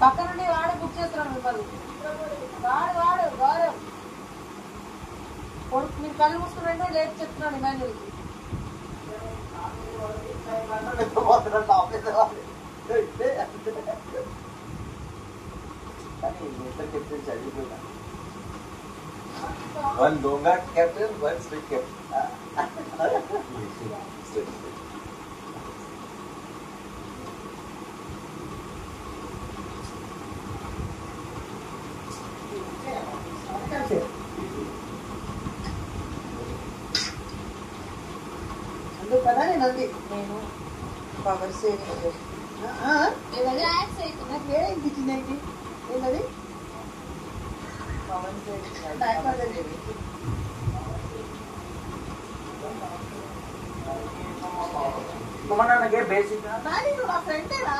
పక్క నుండి వాడే బుక్ చేస్తున్నాడు మిమ్మల్ని. వాడు గౌరవ్ కొడుకు మీరు కళ్ళు మూసుకున్నట్టు లేట్ చెప్తున్నాడు ఇమాన్యుల్కి. One donga captain, one strict captain. అందుకు కదా నేను పవర్ సేవింగ్ నాకు వేరే ఇచ్చిందేంటి ఏంటది పవర్ సేవింగ్ మనకే బేసిక్ నా ఫ్రెండేనా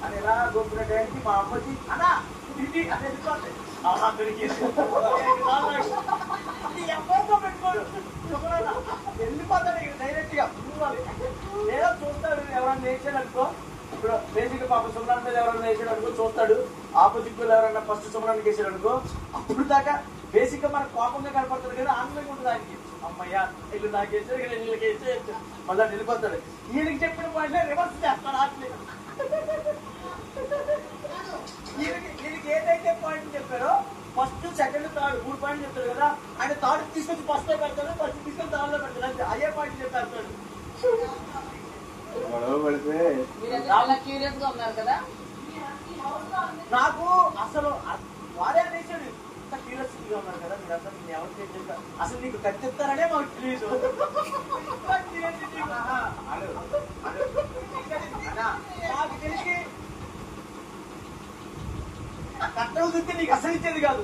అని ఎలా గోపునటానికి మా అమ్మకి అన్నా ఇది అనేది వెళ్ళిపోతాడు డైరెక్ట్ గా లేదా చూస్తాడు ఎవరైనా వేసాడు అనుకో. ఇప్పుడు బేసిక్ పాప సుమరాన్ మీద ఎవరైనా వేసాడు అనుకో చూస్తాడు. ఆపోజిట్ వాళ్ళు ఎవరైనా ఫస్ట్ సుమరానికి వేసాడు అనుకో అప్పుడు దాకా బేసిక్ గా మనకు కోపంగా కనపడుతుంది కానీ ఆనందంగా ఉంటుంది ఆయనకి. అమ్మయ్యా ఇల్లు నాకు వేసాడు కదా వీళ్ళకి వేసేయచ్చు మళ్ళీ వెళ్ళిపోతాడు. ఈయనకి చెప్పిన పాయింట్ రివర్స్ చేస్తాడు ఆటలు. ఈయనకి ఏదైతే పాయింట్ చెప్పారో ఫస్ట్ సెకండ్ థర్డ్ 3 పాయింట్ చెప్తాడు కదా ఆయన థర్డ్ తీసుకొచ్చి ఫస్ట్ లో పెడతాడు ఫస్ట్ తీసుకొని థర్డ్ లో పెడతాడు అంతే. అయ్యే పాయింట్ చెప్పేస్తాడు. క్యూరియస్ గా ఉన్నారు కదా. నాకు అసలు వాడే అనేసాడు ఇంత క్యూరియాసిటీగా ఉన్నారు కదా మీరు అసలు నేను ఎవరు చేస్తారు అసలు నీకు కత్తిస్తారనే మాకు తెలియదు. నాకు తెలిసి కట్టలు చూస్తే నీకు అసలు ఇచ్చేది కాదు.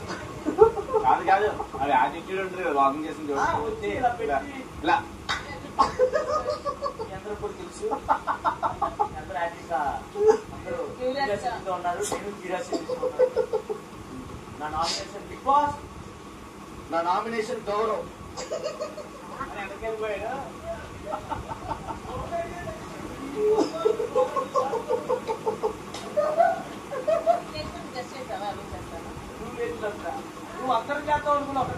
కాదు అది యాటిట్యూడ్ ఉంటుంది కదా వాకింగ్ చేసిన ఇలా పెట్టి ఇలా అందరూ కూడా తెలుసు అందరూ యాక్టివ్గా అందరూ క్యూరియాసిటీగా ఉన్నారు. నేను క్యూరియాసిటీగా ఉన్నాను. నా నామినేషన్ బిగ్ బాస్ నా నామినేషన్ గౌరవ్ అని వెనకెళ్ళిపోయాడు. నువ్వు అక్కడ చేస్తావు అనుకున్నావు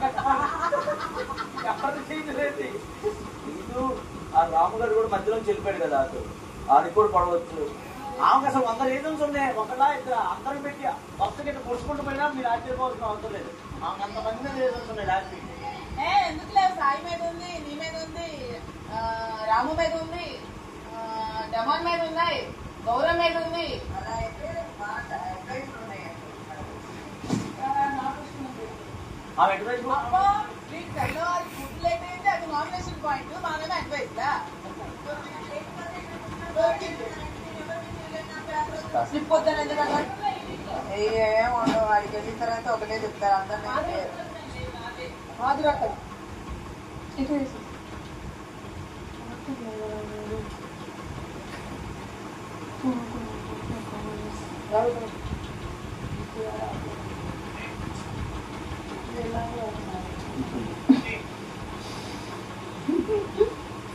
ఎవరు చేయలేదు. నీకు ఆ రాముగారు కూడా మధ్యలో వెళ్ళిపోయాడు కదా అటు ఆడికి కూడా పడవచ్చు. ఆమెకు అసలు 100 రీజన్స్ ఉన్నాయి. ఒకలా ఇద్దరు అందరం పెట్టి వస్తకి ఇట్లా పొడుచుకుంటూ పోయినా మీరు ఆశ్చర్యపోవాల్సిన అవసరం లేదు. ఆమెకు అంతమంది రీజన్స్ ఉన్నాయి లాస్ట్. ఎందుకు లేదు సాయి మీద ఉంది నీ మీద ఉంది రాము మీద ఉంది డమాన్ మీద ఉన్నాయి గౌరవ్ మీద ఉంది. ఆమె అడ్వైస్ లేట్ అయితే అది నామినేషన్ పాయింట్ మనమే అడ్వైస్ స్లిప్ వద్దని ఎందుకంటే ఏమో వాడికి వెళ్ళిన తర్వాత ఒకటే చెప్తారు అందరినీ హాజరక్క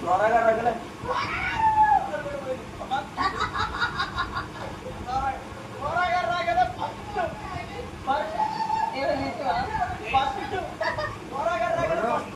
త్వరగా రగలే